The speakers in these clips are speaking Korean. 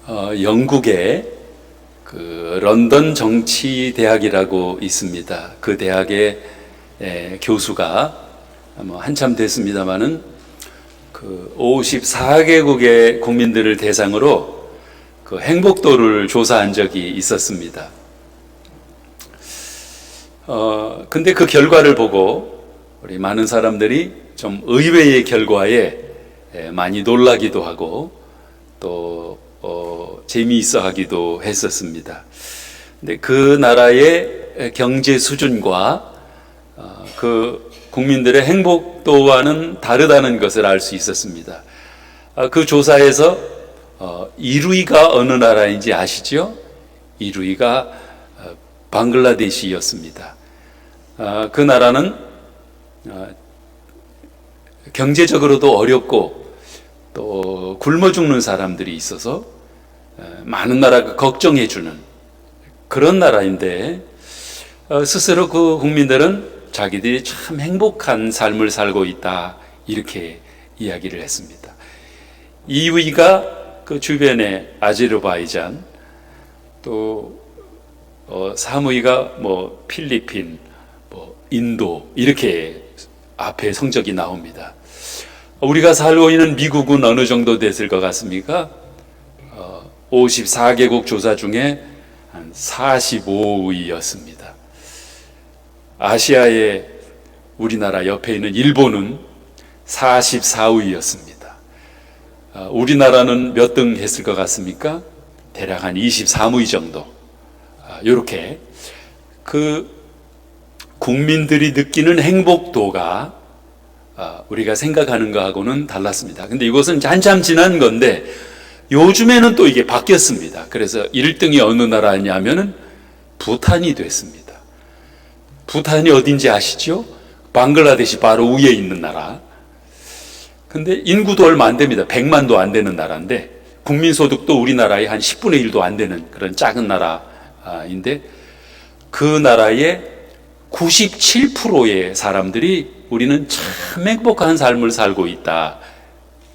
영국에 그 런던 정치대학이라고 있습니다. 그 대학의 교수가 뭐 한참 됐습니다마는 그 54개국의 국민들을 대상으로 그 행복도를 조사한 적이 있었습니다. 근데 그 결과를 보고 우리 많은 사람들이 좀 의외의 결과에 많이 놀라기도 하고 또 재미있어 하기도 했었습니다. 근데 그 나라의 경제 수준과 그 국민들의 행복도와는 다르다는 것을 알 수 있었습니다. 그 조사에서 1위가 어느 나라인지 아시죠? 1위가 방글라데시였습니다. 그 나라는 경제적으로도 어렵고 또 굶어 죽는 사람들이 있어서 많은 나라가 걱정해 주는 그런 나라인데 스스로 그 국민들은 자기들이 참 행복한 삶을 살고 있다 이렇게 이야기를 했습니다. 2위가 그 주변의 아제르바이잔, 또 3위가 뭐 필리핀, 뭐 인도 이렇게 앞에 성적이 나옵니다. 우리가 살고 있는 미국은 어느 정도 됐을 것 같습니까? 54개국 조사 중에 한 45위였습니다. 아시아의 우리나라 옆에 있는 일본은 44위였습니다. 우리나라는 몇 등 했을 것 같습니까? 대략 한 23위 정도. 이렇게 그 국민들이 느끼는 행복도가 우리가 생각하는 것하고는 달랐습니다. 근데 이것은 한참 지난 건데 요즘에는 또 이게 바뀌었습니다. 그래서 1등이 어느 나라냐면은 부탄이 됐습니다. 부탄이 어딘지 아시죠? 방글라데시 바로 위에 있는 나라. 근데 인구도 얼마 안 됩니다. 100만도 안 되는 나라인데 국민소득도 우리나라의 한 10분의 1도 안 되는 그런 작은 나라인데 그 나라의 97%의 사람들이 우리는 참 행복한 삶을 살고 있다.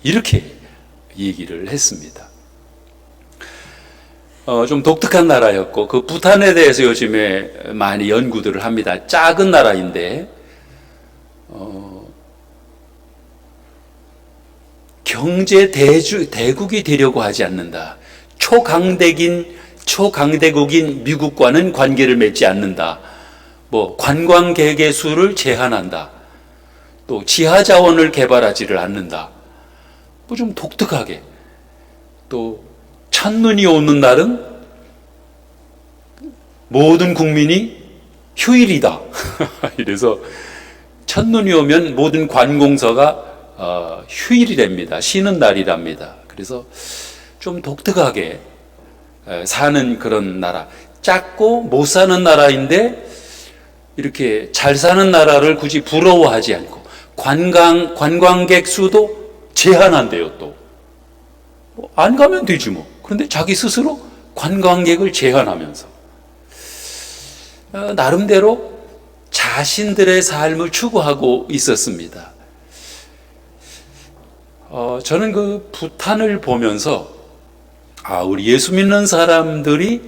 이렇게 얘기를 했습니다. 좀 독특한 나라였고 그 부탄에 대해서 요즘에 많이 연구들을 합니다. 작은 나라인데 경제 대국이 되려고 하지 않는다. 초강대국인 미국과는 관계를 맺지 않는다. 뭐 관광객의 수를 제한한다. 또 지하 자원을 개발하지를 않는다. 뭐 좀 독특하게. 또 첫눈이 오는 날은 모든 국민이 휴일이다. 이래서 첫눈이 오면 모든 관공서가 휴일이랍니다. 쉬는 날이랍니다. 그래서 좀 독특하게 사는 그런 나라. 작고 못 사는 나라인데 이렇게 잘 사는 나라를 굳이 부러워하지 않고 관광객 수도 제한한대요. 또 안 가면 되지 뭐. 그런데 자기 스스로 관광객을 제한하면서 나름대로 자신들의 삶을 추구하고 있었습니다. 저는 그 부탄을 보면서 우리 예수 믿는 사람들이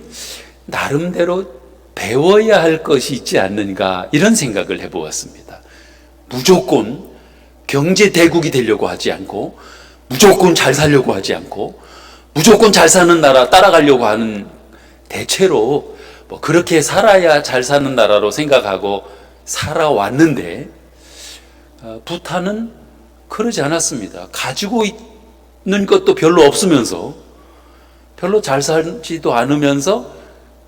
나름대로 배워야 할 것이 있지 않는가 이런 생각을 해보았습니다. 무조건 경제 대국이 되려고 하지 않고 무조건 잘 살려고 하지 않고 무조건 잘 사는 나라 따라가려고 하는 대체로 뭐 그렇게 살아야 잘 사는 나라로 생각하고 살아왔는데 부탄은 그러지 않았습니다. 가지고 있는 것도 별로 없으면서 별로 잘 살지도 않으면서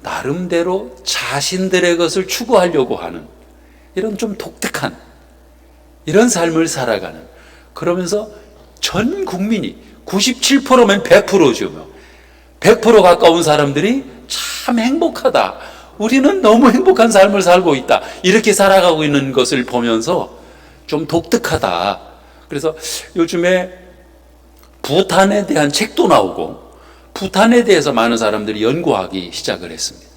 나름대로 자신들의 것을 추구하려고 하는 이런 좀 독특한 이런 삶을 살아가는 그러면서 전 국민이 97%면 100%죠. 100% 가까운 사람들이 참 행복하다. 우리는 너무 행복한 삶을 살고 있다. 이렇게 살아가고 있는 것을 보면서 좀 독특하다. 그래서 요즘에 부탄에 대한 책도 나오고 부탄에 대해서 많은 사람들이 연구하기 시작을 했습니다.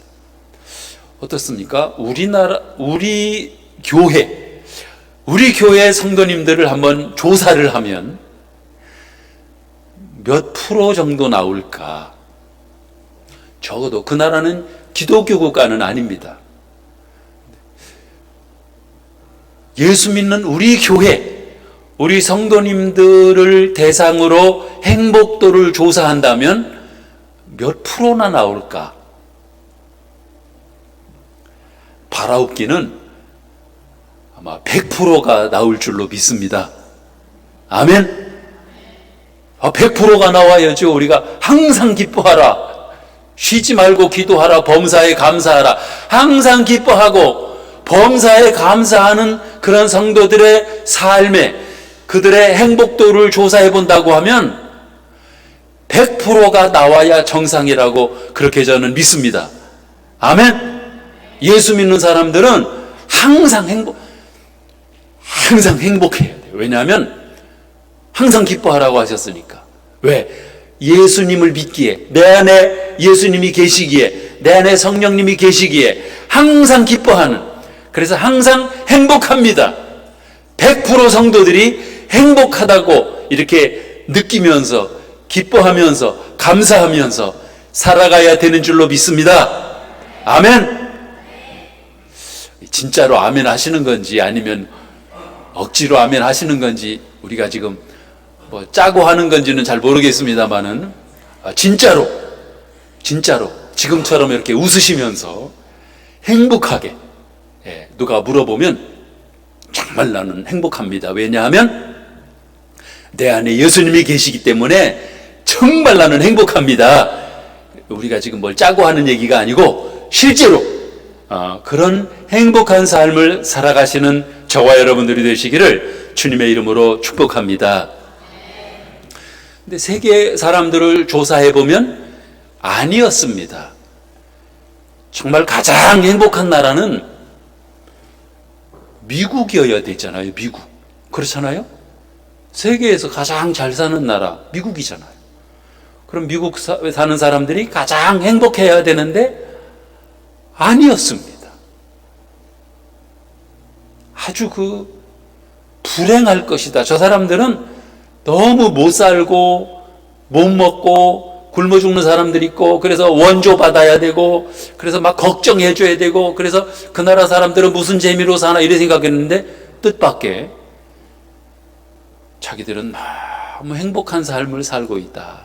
어떻습니까? 우리 교회 성도님들을 한번 조사를 하면 몇 프로 정도 나올까? 적어도 그 나라는 기독교 국가는 아닙니다. 예수 믿는 우리 교회, 우리 성도님들을 대상으로 행복도를 조사한다면 몇 프로나 나올까? 바라옵기는 아마 100%가 나올 줄로 믿습니다. 아멘. 100%가 나와야죠. 우리가 항상 기뻐하라, 쉬지 말고 기도하라, 범사에 감사하라. 항상 기뻐하고 범사에 감사하는 그런 성도들의 삶에, 그들의 행복도를 조사해 본다고 하면 100%가 나와야 정상이라고 그렇게 저는 믿습니다. 아멘. 예수 믿는 사람들은 항상 행복해야 돼요. 왜냐하면 항상 기뻐하라고 하셨으니까. 왜? 예수님을 믿기에, 내 안에 예수님이 계시기에, 내 안에 성령님이 계시기에 항상 기뻐하는, 그래서 항상 행복합니다. 100% 성도들이 행복하다고 이렇게 느끼면서, 기뻐하면서, 감사하면서 살아가야 되는 줄로 믿습니다. 아멘. 진짜로 아멘 하시는 건지 아니면 억지로 아멘 하시는 건지 우리가 지금 뭐 짜고 하는 건지는 잘 모르겠습니다만은 진짜로 지금처럼 이렇게 웃으시면서 행복하게, 누가 물어보면 정말 나는 행복합니다. 왜냐하면 내 안에 예수님이 계시기 때문에 정말 나는 행복합니다. 우리가 지금 뭘 짜고 하는 얘기가 아니고 실제로 그런 행복한 삶을 살아가시는 저와 여러분들이 되시기를 주님의 이름으로 축복합니다. 근데 세계 사람들을 조사해 보면 아니었습니다. 정말 가장 행복한 나라는 미국이어야 되잖아요. 미국. 그렇잖아요? 세계에서 가장 잘 사는 나라 미국이잖아요. 그럼 미국 사는 사람들이 가장 행복해야 되는데 아니었습니다. 아주 불행할 것이다. 저 사람들은 너무 못 살고 못 먹고 굶어 죽는 사람들이 있고, 그래서 원조 받아야 되고, 그래서 막 걱정해 줘야 되고, 그래서 그 나라 사람들은 무슨 재미로 사나 이래 생각했는데 뜻밖의 자기들은 너무 행복한 삶을 살고 있다.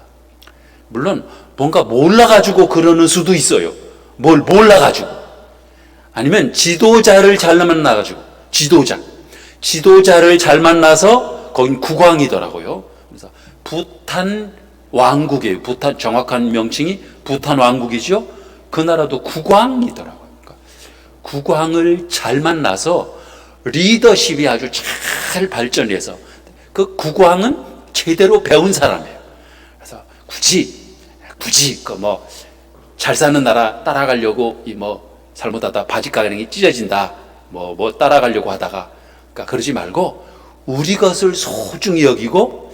물론 뭔가 몰라가지고 그러는 수도 있어요. 뭘 몰라가지고, 아니면 지도자를 잘 만나가지고, 지도자를 잘 만나서 거긴 국왕이더라고요. 그래서 부탄 왕국이에요. 부탄, 정확한 명칭이 부탄 왕국이죠. 그 나라도 국왕이더라고요. 그러니까 국왕을 잘 만나서 리더십이 아주 잘 발전해서, 그 국왕은 제대로 배운 사람이에요. 그래서 굳이 잘 사는 나라 따라가려고 잘못하다 바지가랑이 찢어진다 따라가려고 하다가, 그러니까 그러지 말고 우리 것을 소중히 여기고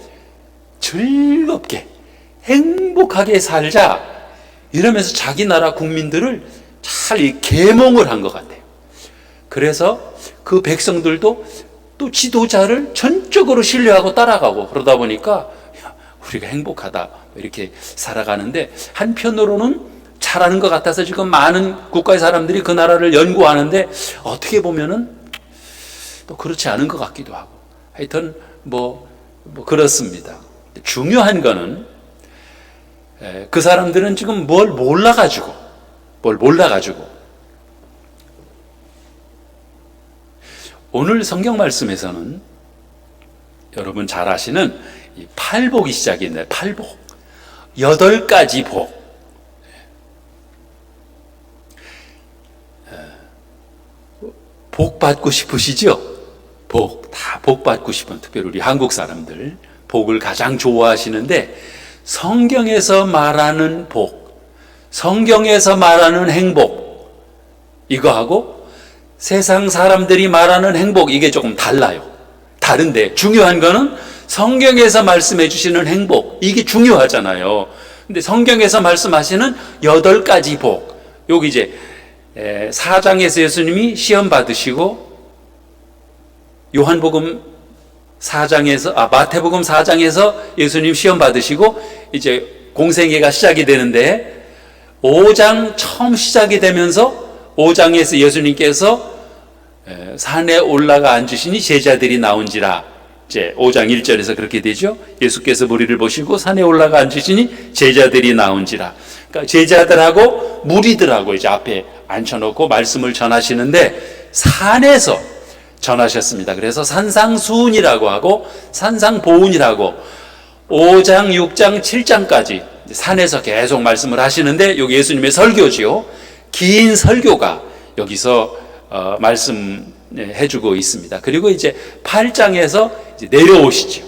즐겁게 행복하게 살자, 이러면서 자기 나라 국민들을 잘 계몽을 한 것 같아요. 그래서 그 백성들도 또 지도자를 전적으로 신뢰하고 따라가고, 그러다 보니까 우리가 행복하다 이렇게 살아가는데, 한편으로는 잘하는 것 같아서 지금 많은 국가의 사람들이 그 나라를 연구하는데 어떻게 보면은 또 그렇지 않은 것 같기도 하고, 하여튼 그렇습니다. 중요한 거는 그 사람들은 지금 뭘 몰라가지고 오늘 성경 말씀에서는 여러분 잘 아시는 이 팔복이 시작이 있네요. 팔복. 8가지 복. 복 받고 싶으시죠? 다 복 받고 싶은, 특별히 우리 한국 사람들 복을 가장 좋아하시는데, 성경에서 말하는 복, 성경에서 말하는 행복, 이거하고 세상 사람들이 말하는 행복, 이게 조금 다른데 중요한 거는 성경에서 말씀해 주시는 행복, 이게 중요하잖아요. 근데 성경에서 말씀하시는 8가지 복, 여기 이제 4장에서 예수님이 시험 받으시고, 마태복음 4장에서 예수님 시험 받으시고 이제 공생애가 시작이 되는데, 5장 처음 시작이 되면서 5장에서 예수님께서 산에 올라가 앉으시니 제자들이 나온지라. 이제 5장 1절에서 그렇게 되죠. 예수께서 무리를 보시고 산에 올라가 앉으시니 제자들이 나온지라. 그러니까 제자들하고 무리들하고 이제 앞에 앉혀놓고 말씀을 전하시는데 산에서 전하셨습니다. 그래서 산상수훈이라고 하고 산상보훈이라고 5장, 6장, 7장까지 산에서 계속 말씀을 하시는데 여기 예수님의 설교지요. 긴 설교가 여기서 말씀해주고 있습니다. 그리고 이제 8장에서 이제 내려오시죠.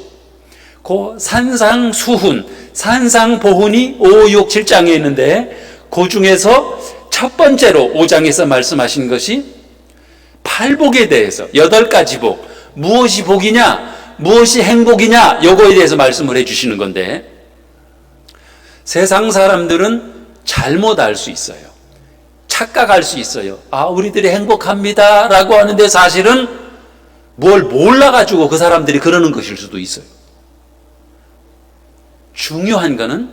그 산상수훈, 산상보훈이 5, 6, 7장에 있는데 그 중에서 첫 번째로 5장에서 말씀하신 것이 팔복에 대해서 8가지 복, 무엇이 복이냐, 무엇이 행복이냐, 요거에 대해서 말씀을 해주시는 건데 세상 사람들은 잘못 알 수 있어요. 착각할 수 있어요. 아, 우리들이 행복합니다 라고 하는데 사실은 뭘 몰라가지고 그 사람들이 그러는 것일 수도 있어요. 중요한 것은,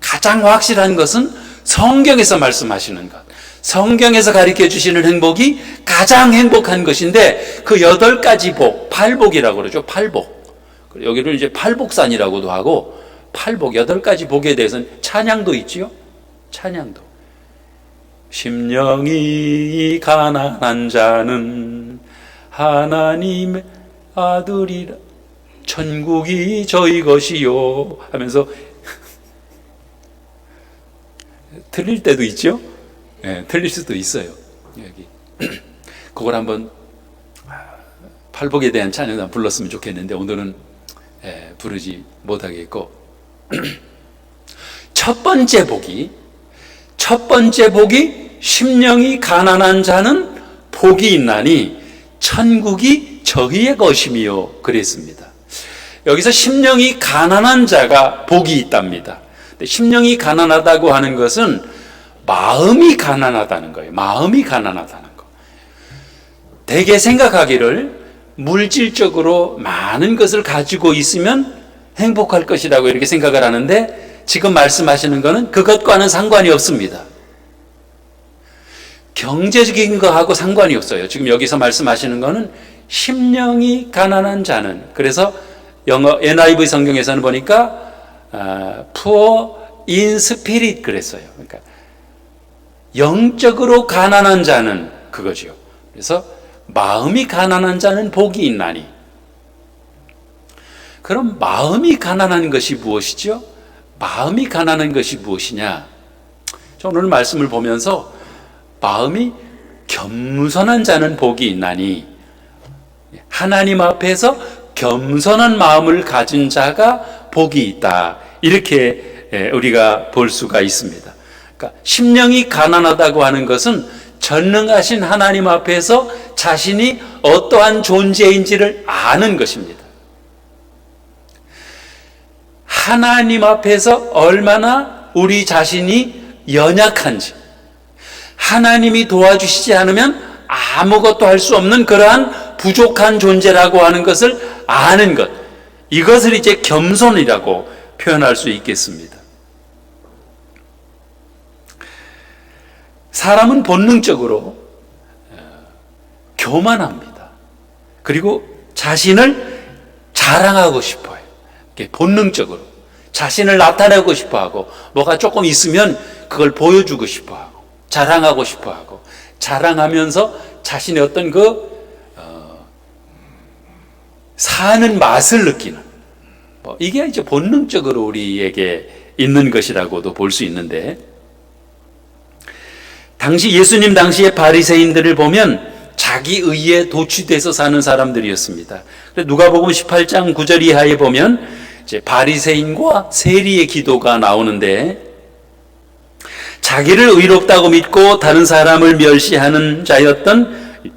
가장 확실한 것은 성경에서 말씀하시는 것, 성경에서 가르쳐 주시는 행복이 가장 행복한 것인데 그 8가지 복, 팔복이라고 그러죠. 팔복. 여기를 이제 팔복산이라고도 하고 팔복, 8가지 복에 대해서는 찬양도 있지요. 찬양도. 심령이 가난한 자는 하나님의 아들이라, 천국이 저희 것이요 하면서 틀릴 때도 있죠. 네, 틀릴 수도 있어요. 여기 그걸 한번 팔복에 대한 찬양을 불렀으면 좋겠는데 오늘은 부르지 못하겠고 첫 번째 복이 심령이 가난한 자는 복이 있나니 천국이 저희의 것이며 그랬습니다. 여기서 심령이 가난한 자가 복이 있답니다. 근데 심령이 가난하다고 하는 것은 마음이 가난하다는 거예요. 마음이 가난하다는 거. 대개 생각하기를 물질적으로 많은 것을 가지고 있으면 행복할 것이라고 이렇게 생각을 하는데 지금 말씀하시는 것은 그것과는 상관이 없습니다. 경제적인 거하고 상관이 없어요. 지금 여기서 말씀하시는 것은 심령이 가난한 자는, 그래서 영어 NIV 성경에서는 보니까 poor in spirit 그랬어요. 그러니까 영적으로 가난한 자는 그거죠. 그래서 마음이 가난한 자는 복이 있나니. 그럼 마음이 가난한 것이 무엇이죠? 마음이 가난한 것이 무엇이냐? 오늘 말씀을 보면서 마음이 겸손한 자는 복이 있나니, 하나님 앞에서 겸손한 마음을 가진 자가 복이 있다, 이렇게 우리가 볼 수가 있습니다. 그러니까 심령이 가난하다고 하는 것은 전능하신 하나님 앞에서 자신이 어떠한 존재인지를 아는 것입니다. 하나님 앞에서 얼마나 우리 자신이 연약한지, 하나님이 도와주시지 않으면 아무것도 할 수 없는 그러한 부족한 존재라고 하는 것을 아는 것, 이것을 이제 겸손이라고 표현할 수 있겠습니다. 사람은 본능적으로 교만합니다. 그리고 자신을 자랑하고 싶어요. 본능적으로 자신을 나타내고 싶어하고, 뭐가 조금 있으면 그걸 보여주고 싶어하고, 자랑하고 싶어하고, 자랑하면서 자신의 어떤 사는 맛을 느끼는, 이게 이제 본능적으로 우리에게 있는 것이라고도 볼 수 있는데, 당시 예수님 당시의 바리새인들을 보면 자기 의에 도취돼서 사는 사람들이었습니다. 누가복음 18장 9절 이하에 보면 이제 바리새인과 세리의 기도가 나오는데, 자기를 의롭다고 믿고 다른 사람을 멸시하는 자였던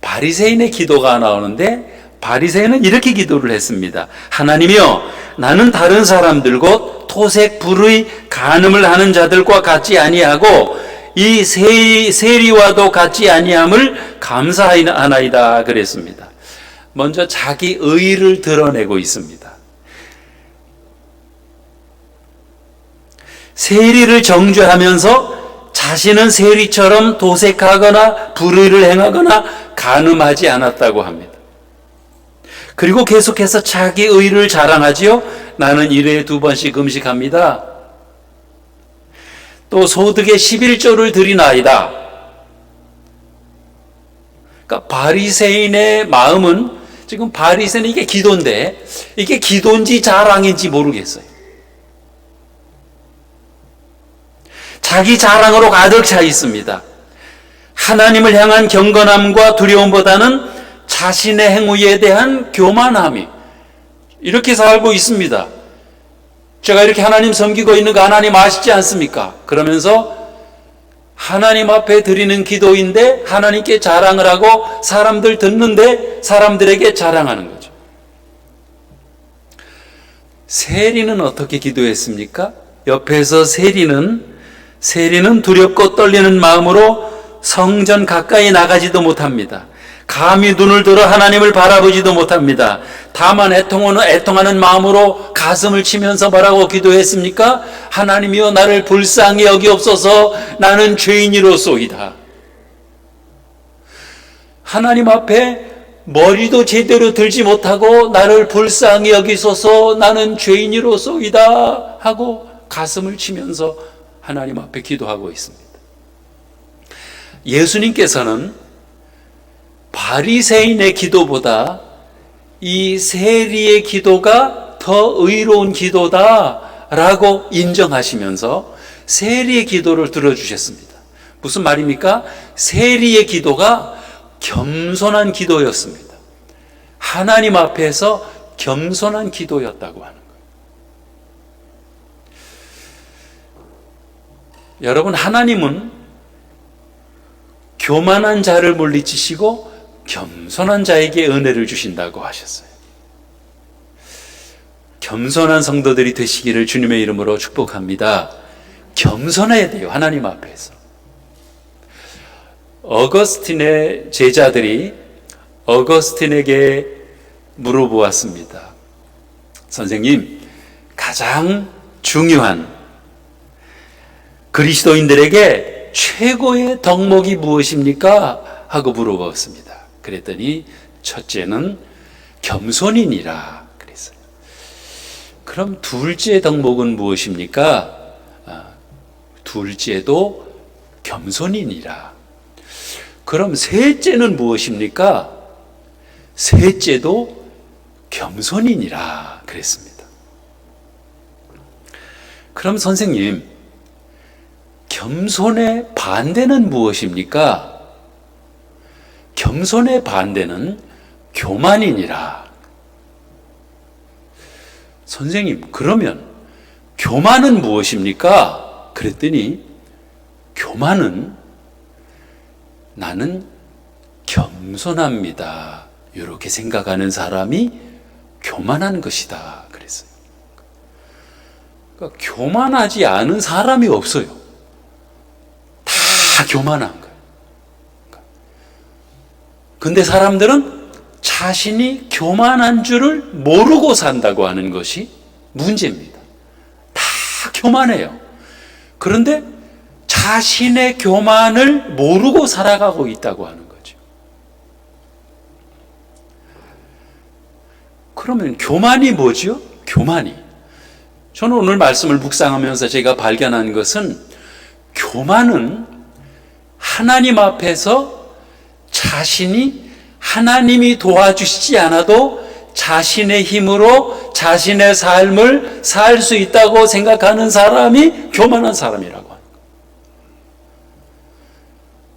바리새인의 기도가 나오는데, 바리새인은 이렇게 기도를 했습니다. 하나님이여, 나는 다른 사람들 곧 토색 불의 간음을 하는 자들과 같지 아니하고 이 세리와도 같지 아니함을 감사하나이다 그랬습니다. 먼저 자기 의를 드러내고 있습니다. 세리를 정죄하면서 자신은 세리처럼 도색하거나 불의를 행하거나 간음하지 않았다고 합니다. 그리고 계속해서 자기 의를 자랑하지요. 나는 일회에 2번씩 음식합니다. 또 소득의 11조를 드리나이다. 그러니까 바리새인의 마음은, 지금 바리새인은 이게 기도인데 이게 기도인지 자랑인지 모르겠어요. 자기 자랑으로 가득 차 있습니다. 하나님을 향한 경건함과 두려움보다는 자신의 행위에 대한 교만함이 이렇게 살고 있습니다. 제가 이렇게 하나님 섬기고 있는 거 하나님 아시지 않습니까? 그러면서 하나님 앞에 드리는 기도인데 하나님께 자랑을 하고 사람들 듣는데 사람들에게 자랑하는 거죠. 세리는 어떻게 기도했습니까? 옆에서 세리는 두렵고 떨리는 마음으로 성전 가까이 나가지도 못합니다. 감히 눈을 들어 하나님을 바라보지도 못합니다. 다만 애통하는 마음으로 가슴을 치면서 뭐라고 기도했습니까? 하나님이여 나를 불쌍히 여기옵소서. 나는 죄인이로소이다. 하나님 앞에 머리도 제대로 들지 못하고 나를 불쌍히 여기소서. 나는 죄인이로소이다 하고 가슴을 치면서 하나님 앞에 기도하고 있습니다. 예수님께서는 바리새인의 기도보다 이 세리의 기도가 더 의로운 기도다라고 인정하시면서 세리의 기도를 들어주셨습니다. 무슨 말입니까? 세리의 기도가 겸손한 기도였습니다. 하나님 앞에서 겸손한 기도였다고 하는 거예요. 여러분, 하나님은 교만한 자를 물리치시고 겸손한 자에게 은혜를 주신다고 하셨어요. 겸손한 성도들이 되시기를 주님의 이름으로 축복합니다. 겸손해야 돼요, 하나님 앞에서. 어거스틴의 제자들이 어거스틴에게 물어보았습니다. 선생님, 가장 중요한 그리스도인들에게 최고의 덕목이 무엇입니까? 하고 물어봤습니다. 그랬더니 첫째는 겸손이니라 그랬어요. 그럼 둘째 덕목은 무엇입니까? 둘째도 겸손이니라. 그럼 셋째는 무엇입니까? 셋째도 겸손이니라 그랬습니다. 그럼 선생님, 겸손의 반대는 무엇입니까? 겸손의 반대는 교만이니라. 선생님, 그러면 교만은 무엇입니까? 그랬더니 교만은 나는 겸손합니다, 이렇게 생각하는 사람이 교만한 것이다 그랬어요. 그러니까 교만하지 않은 사람이 없어요. 다 교만한 거예요. 근데 사람들은 자신이 교만한 줄을 모르고 산다고 하는 것이 문제입니다. 다 교만해요. 그런데 자신의 교만을 모르고 살아가고 있다고 하는 거죠. 그러면 교만이 뭐죠? 교만이. 저는 오늘 말씀을 묵상하면서 제가 발견한 것은 교만은 하나님 앞에서 자신이 하나님이 도와주시지 않아도 자신의 힘으로 자신의 삶을 살 수 있다고 생각하는 사람이 교만한 사람이라고 합니다.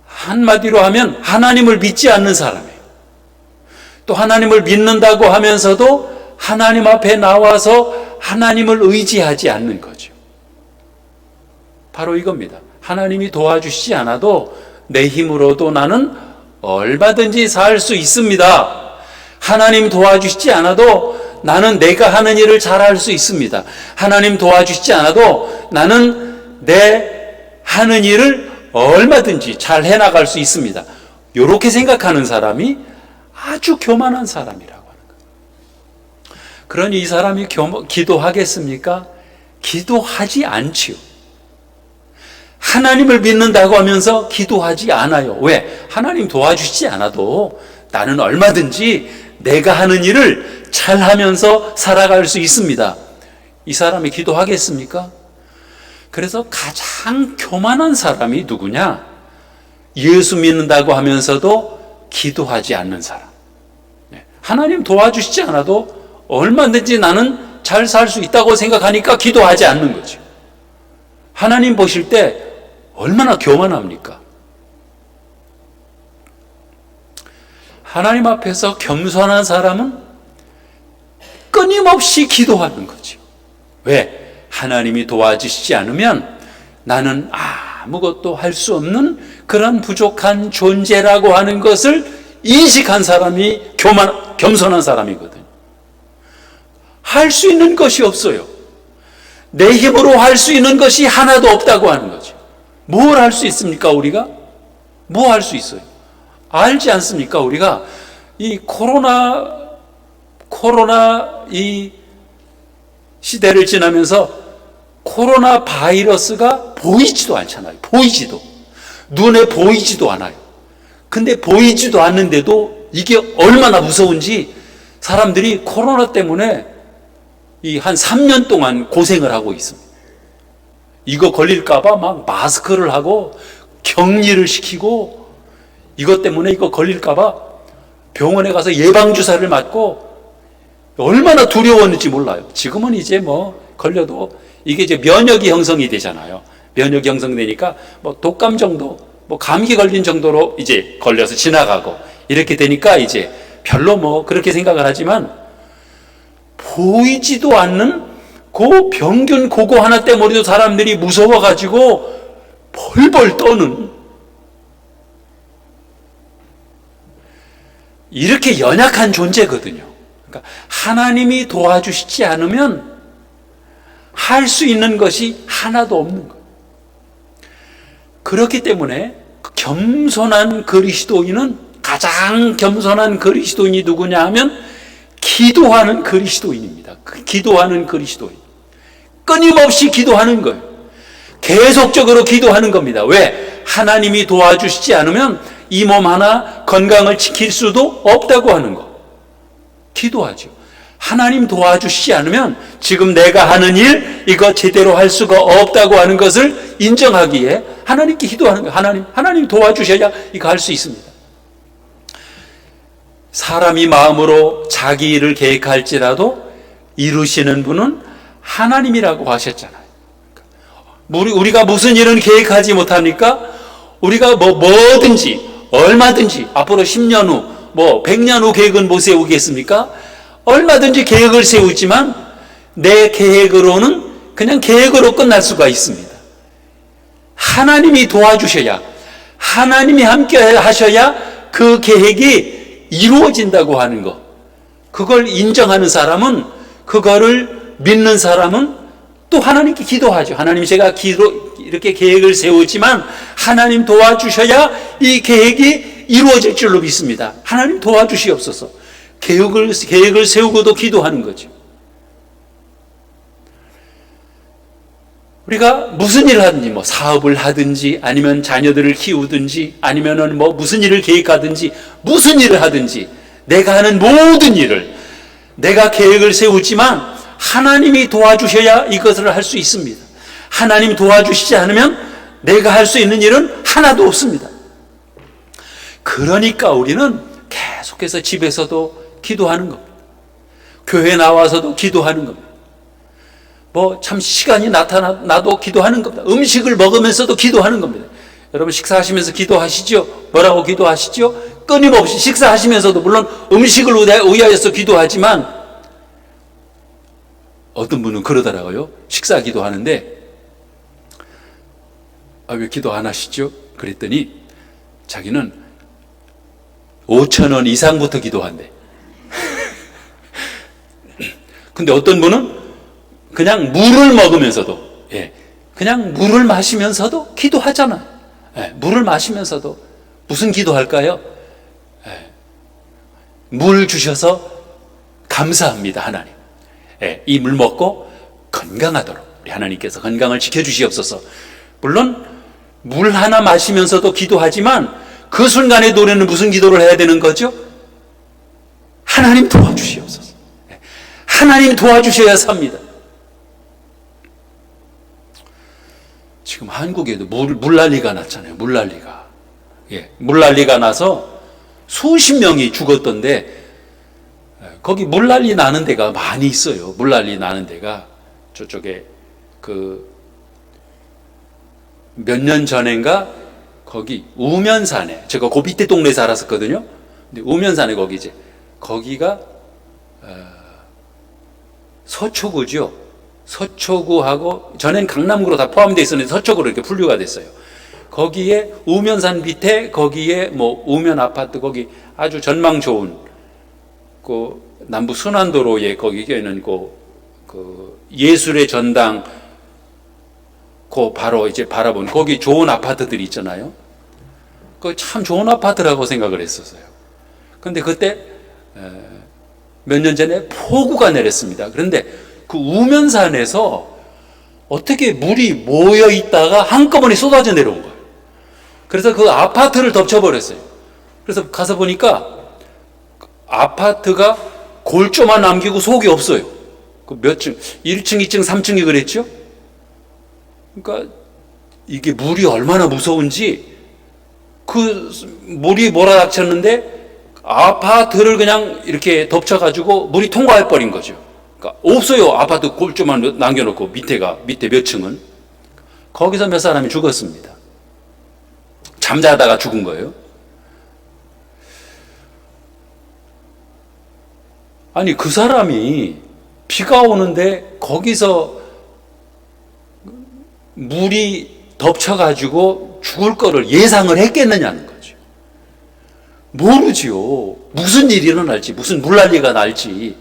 한마디로 하면 하나님을 믿지 않는 사람이에요. 또 하나님을 믿는다고 하면서도 하나님 앞에 나와서 하나님을 의지하지 않는 거죠. 바로 이겁니다. 하나님이 도와주시지 않아도 내 힘으로도 나는 얼마든지 살 수 있습니다. 하나님 도와주시지 않아도 나는 내가 하는 일을 잘할 수 있습니다. 하나님 도와주시지 않아도 나는 내 하는 일을 얼마든지 잘 해나갈 수 있습니다. 이렇게 생각하는 사람이 아주 교만한 사람이라고 하는 거예요. 그러니 이 사람이 기도하겠습니까? 기도하지 않지요. 하나님을 믿는다고 하면서 기도하지 않아요. 왜? 하나님 도와주시지 않아도 나는 얼마든지 내가 하는 일을 잘하면서 살아갈 수 있습니다. 이 사람이 기도하겠습니까? 그래서 가장 교만한 사람이 누구냐? 예수 믿는다고 하면서도 기도하지 않는 사람. 하나님 도와주시지 않아도 얼마든지 나는 잘 살 수 있다고 생각하니까 기도하지 않는 거죠. 하나님 보실 때 얼마나 교만합니까? 하나님 앞에서 겸손한 사람은 끊임없이 기도하는 거죠. 왜? 하나님이 도와주시지 않으면 나는 아무것도 할 수 없는 그런 부족한 존재라고 하는 것을 인식한 사람이 겸손한 사람이거든요. 할 수 있는 것이 없어요. 내 힘으로 할 수 있는 것이 하나도 없다고 하는 거죠. 뭘 할 수 있습니까, 우리가? 뭐 할 수 있어요? 알지 않습니까, 우리가? 이 코로나 이 시대를 지나면서 코로나 바이러스가 보이지도 않잖아요. 보이지도. 눈에 보이지도 않아요. 근데 보이지도 않는데도 이게 얼마나 무서운지 사람들이 코로나 때문에 한 3년 동안 고생을 하고 있습니다. 이거 걸릴까봐 막 마스크를 하고 격리를 시키고 이것 때문에 이거 걸릴까봐 병원에 가서 예방주사를 맞고 얼마나 두려웠는지 몰라요. 지금은 이제 걸려도 이게 이제 면역이 형성이 되잖아요. 면역이 형성되니까 독감 정도, 감기 걸린 정도로 이제 걸려서 지나가고 이렇게 되니까 이제 별로 그렇게 생각을 하지만 보이지도 않는 그 병균 그거 하나 때문에도 사람들이 무서워가지고 벌벌 떠는 이렇게 연약한 존재거든요. 그러니까 하나님이 도와주시지 않으면 할 수 있는 것이 하나도 없는 거예요. 그렇기 때문에 겸손한 그리스도인은 가장 겸손한 그리스도인이 누구냐 하면 기도하는 그리스도인입니다. 기도하는 그리스도인. 끊임없이 기도하는 거예요. 계속적으로 기도하는 겁니다. 왜? 하나님이 도와주시지 않으면 이 몸 하나 건강을 지킬 수도 없다고 하는 거. 기도하죠. 하나님 도와주시지 않으면 지금 내가 하는 일 이거 제대로 할 수가 없다고 하는 것을 인정하기에 하나님께 기도하는 거예요. 하나님 도와주셔야 이거 할 수 있습니다. 사람이 마음으로 자기 일을 계획할지라도 이루시는 분은 하나님이라고 하셨잖아요. 우리가 무슨 일은 계획하지 못합니까? 우리가 뭐든지 얼마든지 앞으로 10년 후 100년 후 계획은 못 세우겠습니까? 얼마든지 계획을 세우지만 내 계획으로는 그냥 계획으로 끝날 수가 있습니다. 하나님이 도와주셔야, 하나님이 함께 하셔야 그 계획이 이루어진다고 하는 것. 그걸 인정하는 사람은, 그거를 믿는 사람은 또 하나님께 기도하죠. 하나님, 제가 이렇게 계획을 세우지만 하나님 도와주셔야 이 계획이 이루어질 줄로 믿습니다. 하나님 도와주시옵소서. 계획을 세우고도 기도하는 거죠. 우리가 무슨 일을 하든지, 사업을 하든지, 아니면 자녀들을 키우든지, 아니면은 무슨 일을 계획하든지, 무슨 일을 하든지, 내가 하는 모든 일을 내가 계획을 세우지만 하나님이 도와주셔야 이것을 할 수 있습니다. 하나님 도와주시지 않으면 내가 할 수 있는 일은 하나도 없습니다. 그러니까 우리는 계속해서 집에서도 기도하는 겁니다. 교회 나와서도 기도하는 겁니다. 참 시간이 나타나도 기도하는 겁니다. 음식을 먹으면서도 기도하는 겁니다. 여러분 식사하시면서 기도하시죠? 뭐라고 기도하시죠? 끊임없이 식사하시면서도 물론 음식을 위하여서 기도하지만 어떤 분은 그러더라고요. 식사 기도하는데 왜 기도 안 하시죠? 그랬더니 자기는 5,000원 이상부터 기도한대. 근데 어떤 분은 그냥 물을 먹으면서도, 그냥 물을 마시면서도 기도하잖아. 물을 마시면서도 무슨 기도할까요? 물 주셔서 감사합니다, 하나님. 이 물 먹고 건강하도록 우리 하나님께서 건강을 지켜주시옵소서. 물론 물 하나 마시면서도 기도하지만 그 순간의 노래는 무슨 기도를 해야 되는 거죠? 하나님 도와주시옵소서. 하나님 도와주셔야 삽니다. 지금 한국에도 물난리가 났잖아요. 물난리가. 예, 물난리가 나서 수십 명이 죽었던데, 거기 물난리 나는 데가 많이 있어요. 물난리 나는 데가 저쪽에 몇 년 전인가 거기 우면산에, 제가 그 밑에 동네에 살았었거든요. 근데 우면산에 거기가 서초구죠. 서초구하고 전엔 강남구로 다 포함되어 있었는데 서초구로 이렇게 분류가 됐어요. 거기에 우면산 밑에 거기에 뭐 우면 아파트 거기 아주 전망 좋은 그 남부 순환도로에 거기에는 그 예술의 전당 그 바로 이제 바라본 거기 좋은 아파트들이 있잖아요. 그 참 좋은 아파트라고 생각을 했었어요. 근데 그때 몇 년 전에 폭우가 내렸습니다. 그런데 그 우면산에서 어떻게 물이 모여 있다가 한꺼번에 쏟아져 내려온 거예요. 그래서 그 아파트를 덮쳐버렸어요. 그래서 가서 보니까 아파트가 골조만 남기고 속이 없어요. 그 몇 층, 1층, 2층, 3층이 그랬죠? 그러니까 이게 물이 얼마나 무서운지 그 물이 몰아닥쳤는데 아파트를 그냥 이렇게 덮쳐가지고 물이 통과해 버린 거죠. 그러니까 없어요. 아파트 골조만 남겨놓고 밑에 몇 층은. 거기서 몇 사람이 죽었습니다. 잠자다가 죽은 거예요. 아니 그 사람이 비가 오는데 거기서 물이 덮쳐가지고 죽을 거를 예상을 했겠느냐는 거죠. 모르지요. 무슨 일이 일어날지, 무슨 물난리가 날지.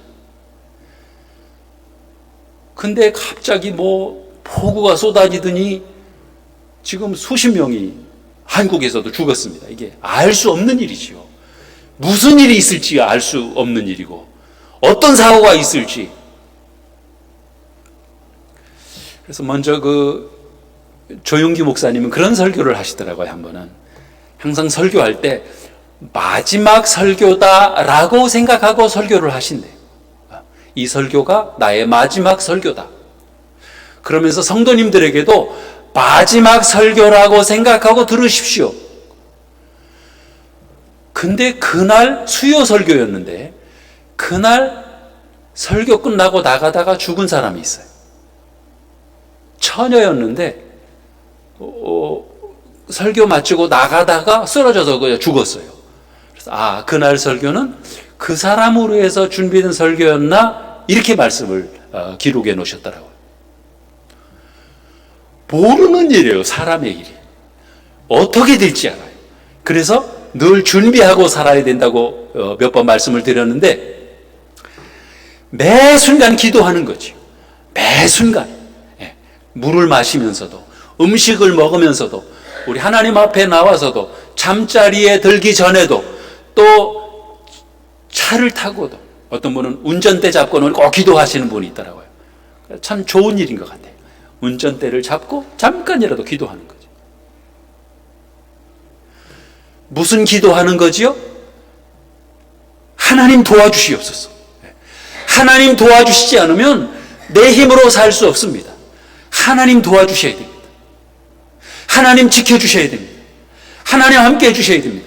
근데 갑자기 뭐 폭우가 쏟아지더니 지금 수십 명이 한국에서도 죽었습니다. 이게 알 수 없는 일이지요. 무슨 일이 있을지 알 수 없는 일이고 어떤 사고가 있을지. 그래서 먼저 조용기 목사님은 그런 설교를 하시더라고요. 한 번은 항상 설교할 때 마지막 설교다라고 생각하고 설교를 하신대요. 이 설교가 나의 마지막 설교다. 그러면서 성도님들에게도 마지막 설교라고 생각하고 들으십시오. 근데 그날 수요 설교였는데 그날 설교 끝나고 나가다가 죽은 사람이 있어요. 처녀였는데 설교 마치고 나가다가 쓰러져서 그냥 죽었어요. 그래서 그날 설교는 그 사람으로 해서 준비된 설교였나 이렇게 말씀을 기록해 놓으셨더라고요. 모르는 일이에요. 사람의 일이 어떻게 될지 알아요. 그래서 늘 준비하고 살아야 된다고 몇 번 말씀을 드렸는데 매 순간 기도하는 거죠. 매 순간 물을 마시면서도 음식을 먹으면서도 우리 하나님 앞에 나와서도 잠자리에 들기 전에도 또 차를 타고도 어떤 분은 운전대 잡고는 꼭 기도하시는 분이 있더라고요. 참 좋은 일인 것 같아요. 운전대를 잡고 잠깐이라도 기도하는 거죠. 무슨 기도하는 거지요? 하나님 도와주시옵소서. 하나님 도와주시지 않으면 내 힘으로 살 수 없습니다. 하나님 도와주셔야 됩니다. 하나님 지켜주셔야 됩니다. 하나님 함께 해주셔야 됩니다.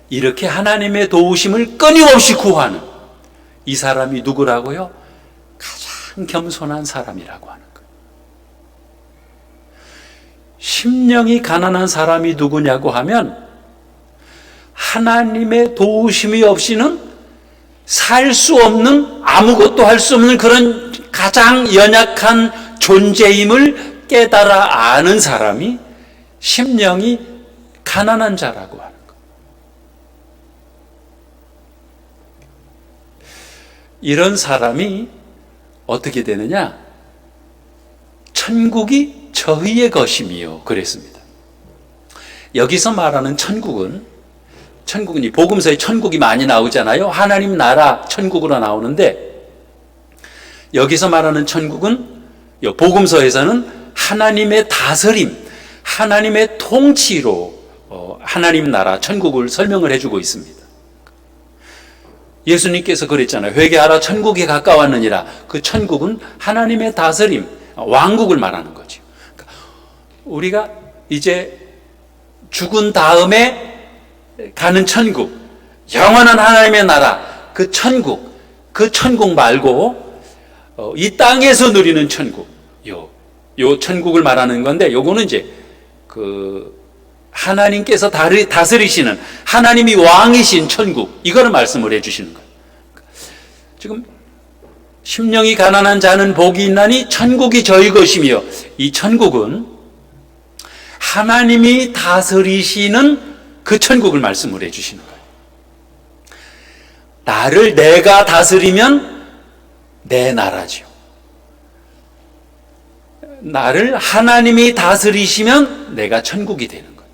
이렇게 하나님의 도우심을 끊임없이 구하는 이 사람이 누구라고요? 가장 겸손한 사람이라고 하는 거예요. 심령이 가난한 사람이 누구냐고 하면 하나님의 도우심이 없이는 살 수 없는, 아무것도 할 수 없는 그런 가장 연약한 존재임을 깨달아 아는 사람이 심령이 가난한 자라고 하는 것. 이런 사람이 어떻게 되느냐? 천국이 저희의 것임이요 그랬습니다. 여기서 말하는 천국은 이 복음서에 천국이 많이 나오잖아요. 하나님 나라 천국으로 나오는데 여기서 말하는 천국은 복음서에서는 하나님의 다스림, 하나님의 통치로 하나님 나라 천국을 설명을 해주고 있습니다. 예수님께서 그랬잖아요. 회개하라 천국이 가까웠느니라. 그 천국은 하나님의 다스림, 왕국을 말하는 거죠. 그러니까 우리가 이제 죽은 다음에 가는 천국, 영원한 하나님의 나라, 그 천국 말고 이 땅에서 누리는 천국, 요 천국을 말하는 건데, 요거는 이제 하나님께서 다스리시는 하나님이 왕이신 천국, 이거를 말씀을 해주시는 거예요. 지금 심령이 가난한 자는 복이 있나니 천국이 저희 것이며, 이 천국은 하나님이 다스리시는 그 천국을 말씀을 해주시는 거예요. 나를 내가 다스리면 내 나라죠. 나를 하나님이 다스리시면 내가 천국이 되는 거예요.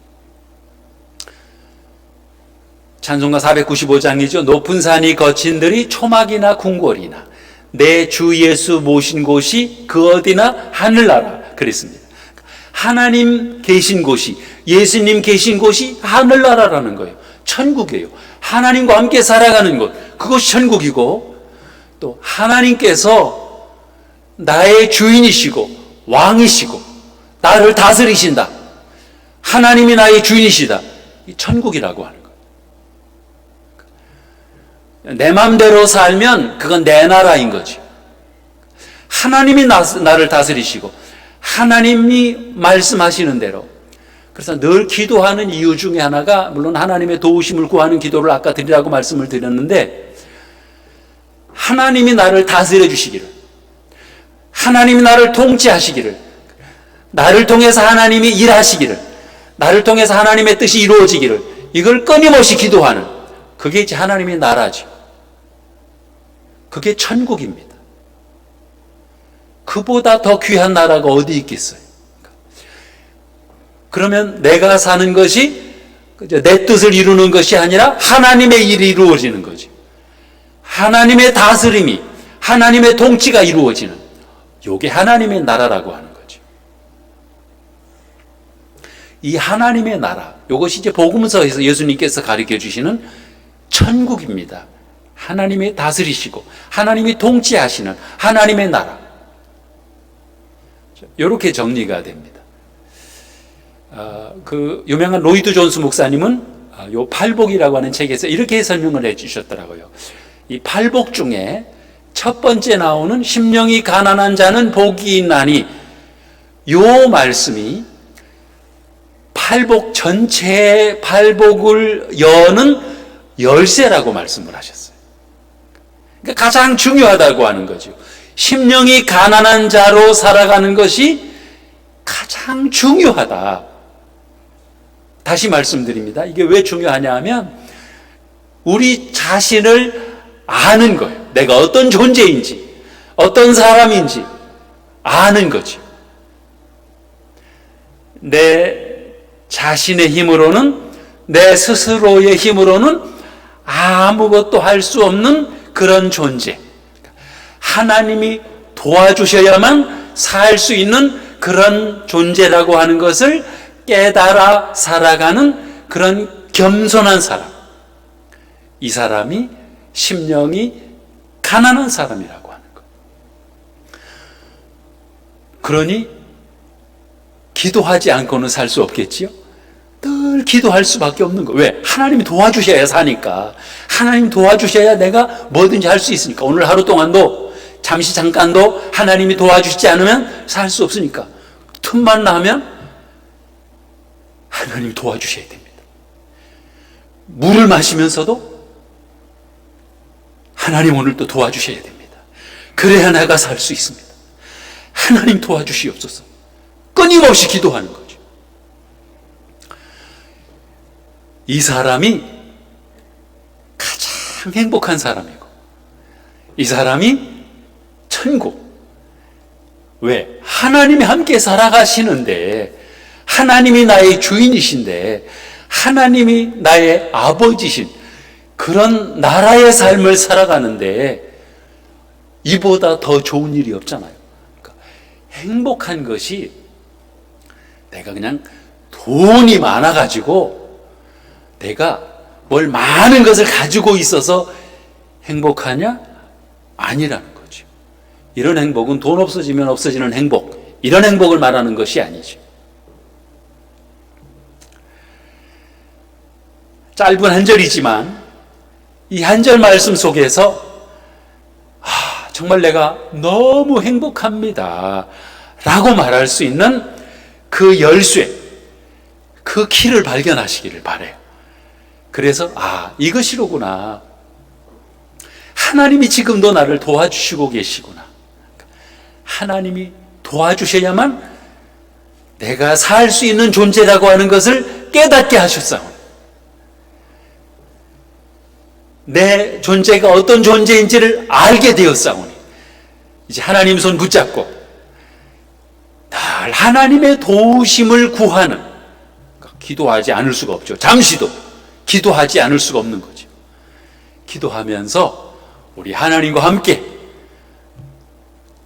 찬송가 495장이죠. 높은 산이 거친들이 초막이나 궁궐이나 내 주 예수 모신 곳이 그 어디나 하늘나라 그랬습니다. 하나님 계신 곳이, 예수님 계신 곳이 하늘나라라는 거예요. 천국이에요. 하나님과 함께 살아가는 곳, 그것이 천국이고, 또 하나님께서 나의 주인이시고 왕이시고 나를 다스리신다. 하나님이 나의 주인이시다. 이 천국이라고 하는 거예요. 내 마음대로 살면 그건 내 나라인 거지. 하나님이 나를 다스리시고 하나님이 말씀하시는 대로. 그래서 늘 기도하는 이유 중에 하나가, 물론 하나님의 도우심을 구하는 기도를 아까 드리라고 말씀을 드렸는데, 하나님이 나를 다스려 주시기를, 하나님이 나를 통치하시기를, 나를 통해서 하나님이 일하시기를, 나를 통해서 하나님의 뜻이 이루어지기를, 이걸 끊임없이 기도하는, 그게 이제 하나님의 나라죠. 그게 천국입니다. 그보다 더 귀한 나라가 어디 있겠어요? 그러면 내가 사는 것이 내 뜻을 이루는 것이 아니라 하나님의 일이 이루어지는 거지. 하나님의 다스림이, 하나님의 통치가 이루어지는, 요게 하나님의 나라라고 하는 거죠. 이 하나님의 나라, 요것이 이제 복음서에서 예수님께서 가르쳐 주시는 천국입니다. 하나님이 다스리시고 하나님이 통치하시는 하나님의 나라. 이렇게 정리가 됩니다. 그 유명한 로이드 존스 목사님은 요 팔복이라고 하는 책에서 이렇게 설명을 해 주셨더라고요. 이 팔복 중에 첫 번째 나오는 심령이 가난한 자는 복이 있나니, 요 말씀이 팔복 전체의 팔복을 여는 열쇠라고 말씀을 하셨어요. 그러니까 가장 중요하다고 하는 거죠. 심령이 가난한 자로 살아가는 것이 가장 중요하다. 다시 말씀드립니다. 이게 왜 중요하냐 하면, 우리 자신을 아는 거예요. 내가 어떤 존재인지, 어떤 사람인지 아는 거죠. 내 자신의 힘으로는, 내 스스로의 힘으로는 아무것도 할 수 없는 그런 존재. 하나님이 도와주셔야만 살 수 있는 그런 존재라고 하는 것을 깨달아 살아가는 그런 겸손한 사람. 이 사람이 심령이 가난한 사람이라고 하는 것. 그러니 기도하지 않고는 살 수 없겠지요? 늘 기도할 수밖에 없는 거. 왜? 하나님이 도와주셔야 사니까. 하나님 도와주셔야 내가 뭐든지 할 수 있으니까. 오늘 하루 동안도, 잠시 잠깐도 하나님이 도와주시지 않으면 살 수 없으니까. 틈만 나면 하나님 도와주셔야 됩니다. 물을 마시면서도 하나님 오늘 또 도와주셔야 됩니다. 그래야 내가 살 수 있습니다. 하나님 도와주시옵소서. 끊임없이 기도하는 거죠. 이 사람이 가장 행복한 사람이고, 이 사람이 천국. 왜? 하나님이 함께 살아가시는데, 하나님이 나의 주인이신데, 하나님이 나의 아버지신 그런 나라의 삶을 살아가는데, 이보다 더 좋은 일이 없잖아요. 그러니까 행복한 것이 내가 그냥 돈이 많아가지고 내가 뭘 많은 것을 가지고 있어서 행복하냐? 아니라는 거죠. 이런 행복은 돈 없어지면 없어지는 행복, 이런 행복을 말하는 것이 아니죠. 짧은 한 절이지만 이 한 절 말씀 속에서 정말 내가 너무 행복합니다 라고 말할 수 있는 그 열쇠, 그 키를 발견하시기를 바라요. 그래서 이것이로구나. 하나님이 지금도 나를 도와주시고 계시구나. 하나님이 도와주셔야만 내가 살 수 있는 존재라고 하는 것을 깨닫게 하셨사오니, 내 존재가 어떤 존재인지를 알게 되었사오니 이제 하나님 손 붙잡고 늘 하나님의 도우심을 구하는, 기도하지 않을 수가 없죠. 잠시도 기도하지 않을 수가 없는 거죠. 기도하면서 우리 하나님과 함께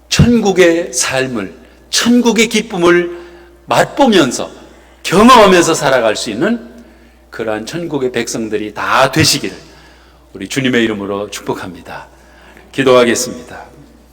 천국의 삶을, 천국의 기쁨을 맛보면서 경험하면서 살아갈 수 있는 그러한 천국의 백성들이 다 되시기를 우리 주님의 이름으로 축복합니다. 기도하겠습니다.